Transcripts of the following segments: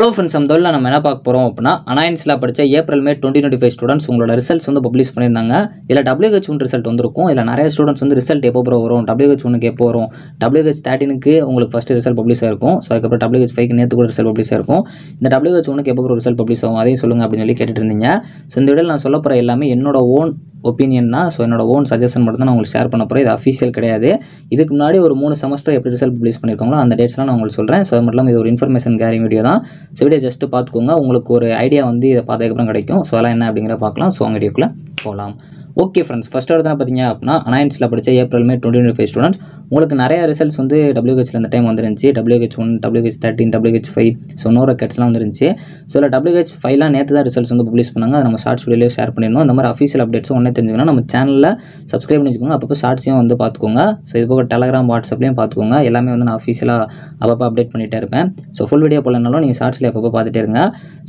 Hello friends, நம்ம தொழில் நம்ம என்ன பார்க்க போகிறோம் அப்படின்னா, அனாயன்ஸில் படித்த ஏப்ரல் மே 2025 ஸ்டூடெண்ட்ஸ் உங்களோட ரிசல்ட்ஸ் வந்து பப்ளிஷ் பண்ணியிருந்தாங்க. இதில் WH1 ரிசல்ட் வந்திருக்கும். இதில் நிறைய ஸ்டூடெண்ட்ஸ் வந்து ரிசல்ட் எப்போ வரும், WH1க்கு எப்போ வரும், WH13க்கு உங்களுக்கு ஃபஸ்ட்டு ரிசல்ட் பப்ளிஷ் ஆயிருக்கும். ஸோ அதுக்கப்புறம் WH5க்கு நேற்று கூட ரிசல்ட் பப்ளிஷ் ஆயிருக்கும். இந்த WH1க்கு எப்போ ரிசல்ட் பப்ளிஷ் ஆகும் அதையும் சொல்லுங்கள் அப்படின்னு சொல்லி கேட்டுட்டு இருந்தீங்க. ஸோ இந்த வீடியோவில் நான் சொல்ல போகிற எல்லாமே என்னோட ஓன் ஒப்பீனியன் தான். ஸோ என்னோட ஓன் சஜஷன் மட்டும் தான் நான் உங்களுக்கு ஷேர் பண்ண போகிறேன். இது அஃபீஷியல் கிடையாது. இதுக்கு முன்னாடி ஒரு 3 செமஸ்டர் எப்படி ரிசல்ட் பப்ளிஷ் பண்ணியிருக்காங்களோ அந்த டேட்ஸ்லாம் நான் உங்களுக்கு சொல்கிறேன். ஸோ அது மட்டும் இல்லாமல் இது ஒரு இன்ஃபர்மேஷன் கேரிங் வீடியோ தான். ஸோ வீடியோ ஜஸ்ட் பார்த்துக்கோங்க, உங்களுக்கு ஒரு ஐடியா வந்து இதை பார்த்ததுக்கப்புறம் கிடைக்கும். ஸோ அதெல்லாம் என்ன அப்படிங்கிற பார்க்கலாம். ஸோ வீடியோக்குள்ளே போகலாம். ஓகே ஃப்ரெண்ட்ஸ், ஃபஸ்ட் எடுத்து பார்த்தீங்க அப்படின்னா, அனாயன்ஸில் படித்த ஏப்ரல் மே 2025 ஸ்டூடெண்ட்ஸ் உங்களுக்கு நிறைய ரிசல்ட்ஸ் வந்து WHல இந்த டைம் வந்துருந்துச்சு. WH1, WH13, WH5, so no ரெக்கட்ஸ்லாம் வந்துருந்துச்சு. ஸோ இல்லை WH5லாம் நேற்று தான் ரிசல்ட்ஸ் வந்து பப்ளிஷ் பண்ணாங்க. அதை நம்ம ஷார்ட்ஸ் வீடியோலேயே ஷேர் பண்ணிடணும். இந்த மாதிரி அஃபீஷியல் அப்டேட்ஸும் ஒன்றே தெரிஞ்சுக்கணும். நம்ம சேனலில் சப்ஸ்கிரைப் பண்ணி வச்சுக்கோங்க. அப்பப்போ ஷார்ட்ஸையும் வந்து பார்த்துக்கோங்க. ஸோ இது போக டெலகிராம், வாட்ஸ்அப்லேயும் பார்த்துக்கோங்க. எல்லாமே வந்து நான் அஃபீஷியலாக அப்பப்போ அப்டேட் பண்ணிகிட்டே இருப்பேன். ஸோ ஃபுல் வீடியோ போலனாலும் நீங்கள் ஷார்ட்ஸில் அப்பப்போ பார்த்துட்டே இருங்க.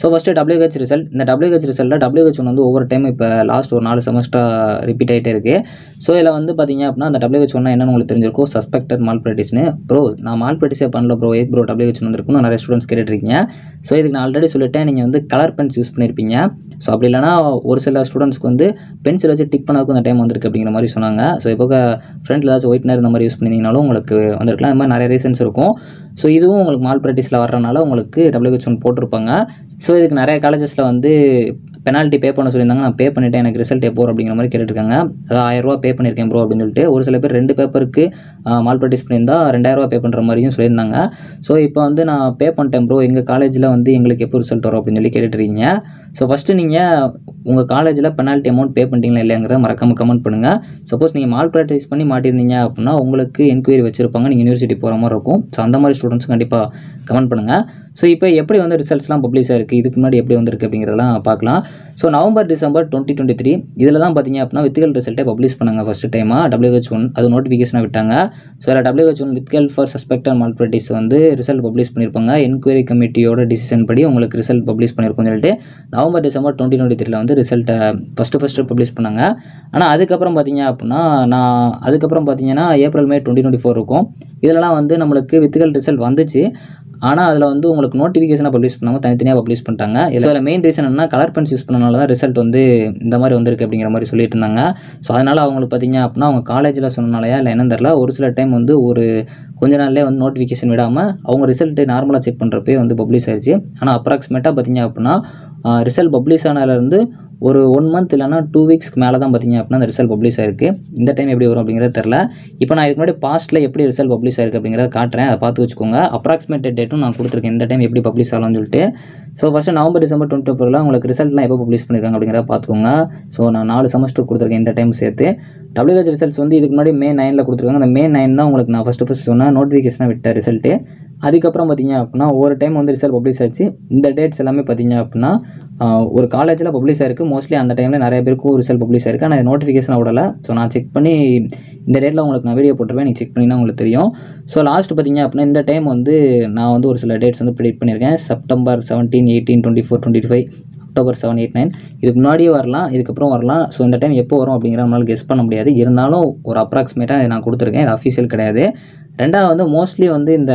So first WH result. இந்த WH ரிசல்ட்டில் WH1 வந்து ஒவ்வொரு டைம் இப்போ லாஸ்ட் ஒரு 4 செமஸ்டர் ரிப்பீட் ஆகிட்டே இருக்குது. ஸோ இதில் வந்து பார்த்தீங்க அப்படின்னா, அந்த WH1 என்னன்னு உங்களுக்கு தெரிஞ்சிருக்கும், சஸ்பெக்டட் மால் ப்ராக்டிஸ்னு. ப்ரோ நான் மால் ப்ராக்டிஸே பண்ணல ப்ரோ, ஏக் ப்ரோ WH1 வந்துருக்குன்னு நிறைய ஸ்டூடெண்ட்ஸ் கேட்டுருக்கீங்க. ஸோ இதுக்கு நான் ஆல்ரெடி சொல்லிட்டேன், நீங்கள் வந்து கலர் பென்ஸ் யூஸ் பண்ணியிருப்பீங்க. ஸோ அப்படி இல்லைனா ஒரு சில ஸ்டூடெண்ட்ஸ்க்கு வந்து பென்சில் வச்சு டிக் பண்ணதுக்கு அந்த டைம் வந்திருக்கு அப்படிங்கிற மாதிரி சொன்னாங்க. ஸோ இப்போ ஃப்ரண்ட்டில் ஏதாச்சும் ஒயிட்னர் இந்த மாதிரி யூஸ் பண்ணிங்கனாலும் உங்களுக்கு வந்திருக்கலாம். இந்த மாதிரி நிறைய ரீசன்ஸ் இருக்கும். ஸோ இதுவும் உங்களுக்கு மால் ப்ராக்டிஸில் வர்றதுனால உங்களுக்கு WH1 போட்டிருப்பாங்க. ஸோ இதுக்கு நிறைய காலேஜஸில் வந்து பெனால்ட்டி பே பண்ண சொல்லியிருந்தாங்க. நான் பே பண்ணிவிட்டேன், எனக்கு ரிசல்ட் எப்போ அப்படிங்கிற மாதிரி கேட்டுருக்காங்க. அதாவது 1000 ரூபா பே பண்ணியிருக்கேன் ப்ரோ அப்படின்னு சொல்லிட்டு. ஒரு சில பேர் 2 பேப்பருக்கு மால் ப்ராக்டிஸ் பண்ணியிருந்தா 2000 ரூபா பே பண்ணுற மாதிரியும் சொல்லியிருந்தாங்க. ஸோ இப்போ வந்து நான் பே பண்ணிட்டேன் ப்ரோ, எங்கள் காலேஜில் வந்து எங்களுக்கு எப்போ ரிசல்ட் வரும் அப்படின்னு சொல்லி கேட்டுட்ருக்கீங்க. ஸோ ஃபஸ்ட்டு நீங்கள் உங்கள் காலேஜில் பெனால்ட்டி அமௌண்ட் பே பண்ணிட்டீங்களா இல்லையாங்கிறத மறக்காமல் கமெண்ட் பண்ணுங்கள். சப்போஸ் நீங்கள் மால் ப்ராக்டிஸ் பண்ணி மாட்டியிருந்தீங்க அப்படின்னா உங்களுக்கு என்கொயரி வச்சுருப்பாங்க, நீங்கள் யூனிவர்சிட்டி போகிற மாதிரி இருக்கும். ஸோ அந்த மாதிரி ஸ்டூடெண்ட்ஸும் கண்டிப்பாக கமெண்ட் பண்ணுங்கள். ஸோ இப்போ எப்படி வந்து ரிசல்ட்ஸ்லாம் பப்ளிஷ் ஆயிருக்கு, இதுக்கு முன்னாடி எப்படி வந்திருக்கு அப்படிங்கிறதெல்லாம் பார்க்கலாம். ஸோ நவம்பர், டிசம்பர் 2023 இதில் தான் பார்த்தீங்க அப்படின்னா வித்கல் ரிசல்ட்டை பப்ளிஷ் பண்ணாங்க ஃபஸ்ட்டு டைமாக WH1. அது நோட்டிஃபிகேஷனாக விட்டாங்க. ஸோ அதில் WH1 வித்கல் ஃபார் சஸ்பெக்டட் மால் ப்ராக்டிஸ் வந்து ரிசல்ட் பப்ளிஷ் பண்ணியிருப்பாங்க. என்கொயரி கமிட்டியோட டிசிஷன் படி உங்களுக்கு ரிசல்ட் பப்ளிஷ் பண்ணியிருக்கோம்னு சொல்லிட்டு நவம்பர், டிசம்பர் 2023 வந்து ரிசல்ட்டை ஃபஸ்ட்டு பப்ளிஷ் பண்ணாங்க. ஆனால் அதுக்கப்புறம் பார்த்தீங்க அப்படின்னா அதுக்கப்புறம் பார்த்தீங்கன்னா ஏப்ரல் மே 2024 இருக்கும். இதிலலாம் வந்து நம்மளுக்கு வித்கல் ரிசல்ட் வந்துச்சு. ஆனால் அதில் வந்து உங்களுக்கு நோட்டிஃபிகேஷனாக பப்ளிஷ் பண்ணாமல் தனித்தனியாக பப்ளிஷ் பண்ணிட்டாங்க. இதில் மெயின் ரீசன் என்ன, கலர் பென்ஸ் யூஸ் பண்ணனால தான் ரிசல்ட் வந்து இந்த மாதிரி வந்திருக்கு அப்படிங்கிற மாதிரி சொல்லிட்டு இருந்தாங்க. ஸோ அதனால் அவங்களுக்கு பார்த்தீங்க அப்படின்னா அவங்க காலேஜில் சொன்னனாலையா இல்லை என்னன்னு தெரியல, ஒரு சில டைம் வந்து ஒரு கொஞ்ச நாள்லேயே வந்து நோட்டிஃபிகேஷன் விடாமல் அவங்க ரிசல்ட்டு நார்மலாக செக் பண்ணுறப்பே வந்து பப்ளிஷ் ஆயிடுச்சு. ஆனால் அப்ராக்சிமேட்டாக பார்த்தீங்க அப்படின்னா ரிசல்ட் பப்ளிஷ் ஆனதுலேருந்து ஒரு 1 மந்த் இல்லைனா 2 வீக்ஸ்க்கு மேலே தான் பார்த்தீங்க அப்படின்னா அந்த ரிசல்ட் பப்ளிஷ் ஆயிருக்கு. இந்த டைம் எப்படி வரும் அப்படிங்கிறது தெரில. இப்போ நான் இதுக்கு முன்னாடி பாஸ்ட்டில் எப்படி ரிசல்ட் பப்ளிஷ் ஆயிருக்கு அப்படிங்கிறத காட்டுறேன், அதை பார்த்து வச்சுக்கோங்க. அப்ராக்சிமேட்டட் டேட்டும் நான் கொடுத்துருக்கேன், இந்த டைம் எப்படி பப்ளிஷ் ஆகலாம்னு சொல்லிட்டு. ஸோ ஃபஸ்ட்டு நவம்பர், டிசம்பர் 2024 உங்களுக்கு ரிசல்ட்லாம் எப்போ பப்ளிஷ் பண்ணியிருக்காங்க அப்படிங்கிறத பார்த்துக்கோங்க. ஸோ நான் 4 செமஸ்டர் கொடுத்துருக்கேன் இந்த டைம் சேர்த்து. WH ரிசல்ட்ஸ் வந்து இதுக்கு முன்னாடி May 9 கொடுத்துருக்காங்க. அந்த May 9 தான் உங்களுக்கு நான் ஃபஸ்ட்டு சொன்னேன் நோட்டிஃபிகேஷனாக விட்ட ரிசல்ட்டு. அதுக்கப்புறம் பார்த்தீங்க அப்படின்னா ஒரு டைம் வந்து ரிசல்ட் பப்ளிஷ் ஆச்சு. இந்த டேட்ஸ் எல்லாமே பார்த்தீங்க அப்படின்னா ஒரு காலேஜில் பப்ளிஷ் ஆயிருக்கு. மோஸ்ட்லி அந்த டைமில் நிறைய பேருக்கும் ரிசல்ட் பப்ளிஷ் ஆயிருக்கு. ஆனால் நோட்டிஃபிகேஷன் விடலை. ஸோ நான் செக் பண்ணி இந்த டேட்டில் உங்களுக்கு நான் வீடியோ போட்டுருவேன், நீங்கள் செக் பண்ணினா உங்களுக்கு தெரியும். ஸோ லாஸ்ட் பார்த்தீங்க அப்படின்னா இந்த டைம் வந்து நான் வந்து ஒரு சில டேட்ஸ் வந்து ப்ரெடிக்ட் பண்ணியிருக்கேன். செப்டம்பர் 17, 18, 24, 25, அக்டோபர் 7, 8, 9 இதுக்கு முன்னாடியே வரலாம், இதுக்கப்புறம் வரலாம். ஸோ இந்த டைம் எப்போ வரும் அப்படிங்கிற நம்மளால் கெஸ் பண்ண முடியாது. இருந்தாலும் ஒரு அப்ராக்சிமேட்டாக நான் கொடுத்துருக்கேன், இது அஃபீஷியல் கிடையாது. ரெண்டாவது வந்து மோஸ்ட்லி வந்து இந்த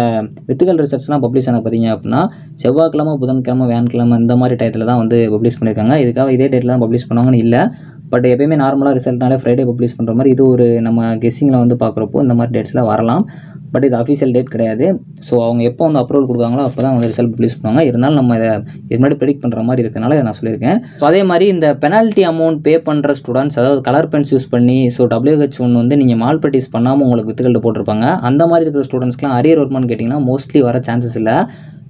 வித்துகள் ரிசல்ட்ஸ்லாம் பப்ளிஷ் ஆன பார்த்தீங்க அப்படின்னா செவ்வாய்க்கிழமை, புதன்கிழமை, வியாழக்கிழமை இந்த மாதிரி டயத்தில் தான் வந்து பப்ளிஷ் பண்ணியிருக்காங்க. இதுக்காக இதே டேட்டில் தான் பப்ளிஷ் பண்ணுவாங்கன்னு இல்லை. பட் எப்பயுமே நார்மலாக ரிசல்ட்னாலே ஃப்ரைடே பப்ளிஷ் பண்ணுற மாதிரி இது ஒரு நம்ம கெஸ்ஸிங்கில் வந்து பார்க்குறப்போ இந்த மாதிரி டேட்ஸில் வரலாம். பட் இது அஃபீஷியல் டேட் கிடையாது. ஸோ அவங்க எப்போ வந்து அப்ரூவல் கொடுக்காங்களோ அப்போ தான் வந்து ரிசல்ட் பப்ளிஷ் பண்ணுவாங்க. இருந்தாலும் நம்ம இதை இது முன்னாடி ப்ரெடிக்ட் பண்ணுற மாதிரி இருக்கிறனால இதை நான் சொல்லியிருக்கேன். ஸோ அதே மாதிரி இந்த பெனால்ட்டி அமௌண்ட் பே பண்ணுற ஸ்டூடெண்ட்ஸ், அதாவது கலர் பென்ஸ் யூஸ் பண்ணி ஸோ WH1 வந்து நீங்கள் மால் ப்ராக்டிஸ் பண்ணாமல் உங்களுக்கு வித்துகள்ட்டு போட்டிருப்பாங்க. அந்த மாதிரி இருக்கிற ஸ்டூடெண்ட்ஸ்க்குலாம் அரியர் வருமானு கேட்டிங்கன்னா மோஸ்ட்லி வர சான்சஸ் இல்லை.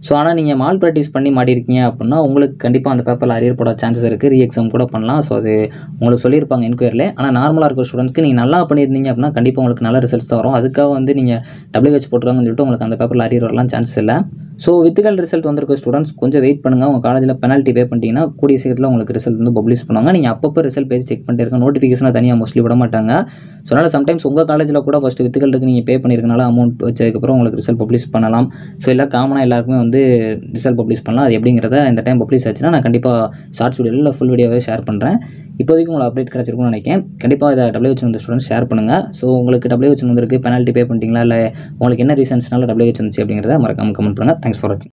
ஸோ ஆனால் நீங்கள் மால் ப்ராக்டிஸ் பண்ணி மாட்டியிருக்கீங்க அப்படின்னா உங்களுக்கு கண்டிப்பாக அந்த பேப்பரில் அரியர் போட சான்சஸ் இருக்குது. ரீ எக்ஸாம் கூட பண்ணலாம். ஸோ அது உங்களுக்கு சொல்லியிருப்பாங்க என்கொயரியில். ஆனால் நார்மலாக இருக்கிற ஸ்டூடெண்ட்ஸ்க்கு நீங்கள் நல்லா பண்ணியிருந்தீங்க அப்படின்னா கண்டிப்பாக உங்களுக்கு நல்ல ரிசல்ட்ஸ் தான் வரும். அதுக்காக வந்து நீங்கள் WH போட்டுருவாங்கன்னு சொல்லிட்டு உங்களுக்கு அந்த பேப்பரில் அரியர் வரலாம் சான்சஸ் இல்லை. ஸோ வித்துகள் ரிசல்ட் வந்திருக்க ஸ்டூடெண்ட்ஸ் கொஞ்சம் வெயிட் பண்ணுங்கள். உங்கள் காலேஜில் பெனால்ட்டி பே பண்ணிட்டீங்கன்னா கூடிய சீக்கிரத்தில் உங்களுக்கு ரிசல்ட் வந்து பப்ளிஷ் பண்ணுவாங்க. நீங்கள் அப்பப்போ ரிசல்ட் பேஜ் செக் பண்ணிட்டு இருக்க, நோட்டிஃபிகேஷனாக தனியாக மோஸ்ட்லி விட மாட்டாங்க. ஸோ அதனால் சம்டைம்ஸ் உங்கள் காலேஜில் கூட ஃபஸ்ட்டு வித்துகளுக்கு நீங்கள் பே பண்ணியிருக்கனால அமௌண்ட் வச்சதுக்கப்புறம் உங்களுக்கு ரிசல்ட் பப்ளிஷ் பண்ணலாம். ஸோ எல்லாம் காமனாக எல்லாருக்குமே வந்து ரிசல்ட் பப்ளிஷ் பண்ணலாம். அது எப்படிங்கிறத இந்த டைம் பப்ளிஷ் ஆச்சுன்னா நான் கண்டிப்பாக ஷார்ட்ஸ் வீடியோவில் ஃபுல் வீடியோவே ஷேர் பண்ணுறேன். இப்போதைக்கு உங்களுக்கு அப்டேட் கிடச்சிருக்கும்னு நினைக்கிறேன். கண்டிப்பாக இதை WH வந்து ஸ்டூடெண்ட்ஸ் ஷேர் பண்ணுங்கள். ஸோ உங்களுக்கு WH வந்துருக்கு, பெனால்ட்டி பே பண்ணிட்டீங்களா, இல்லை உங்களுக்கு என்ன ரீசன்ஸ்னால WH வந்துச்சு அப்படிங்கிறத மறக்காமல் கமெண்ட் பண்ணுங்கள். தேங்க்ஸ் ஃபார் வாட்சிங்.